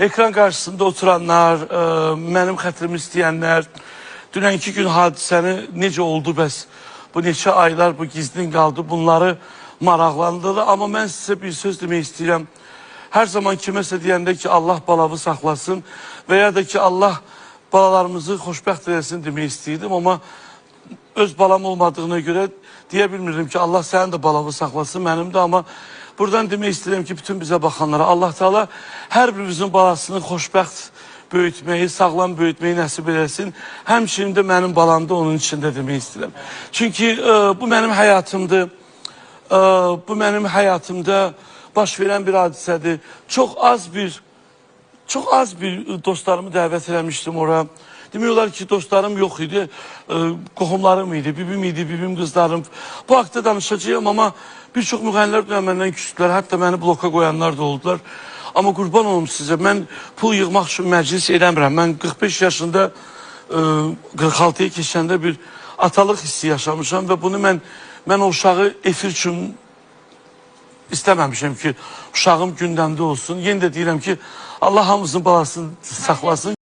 ekran qarşısında oturanlar, mənim xətrimi istəyənlər, dünənki gün hadisəni necə oldu bəs, bu neçə aylar bu gizlin qaldı, bunları maraqlandırdı. Amma mən sizə bir söz demək istəyirəm. Hər zaman kiməsə deyəndə ki, Allah balavı saxlasın və ya da ki, Allah balalarımızı xoşbəxt eləsin demək istəyirdim. Amma öz balam olmadığına görə deyə bilmirdim ki, Allah sənin də balavı saxlasın, mənim də. Amma buradan demək istəyirəm ki, bütün bizə baxanlara Allah Teala hər birimizin balasını xoşbəxt böyütmeyi, sağlam böyütmeyi nəsib eləsin. Həmçinin də mənim balam da onun içində demək istəyirəm. Çünki bu mənim həyatımdır. Bu mənim həyatımda baş verən bir hadisədir. Çox az bir dostlarımı dəvət eləmişdim ora. Demək olar ki, dostlarım yox idi. Qohumlarım idi, bibim idi, bibim qızlarım. Bu haqda danışacağım, amma bir çox müğənnilər də məndən küçdülər. Hətta məni bloka qoyanlar da oldular. Amma qurban olum sizə, mən pul yığmaq üçün məclis edəmirəm. Mən 45 yaşında 46'ya keçəndə bir atalıq hissi yaşamışam və bunu mən o uşağı efir üçün istəməmişəm ki, uşağım gündəmdə olsun. Yenə də deyirəm ki, Allah hamımızın balasını saxlasın.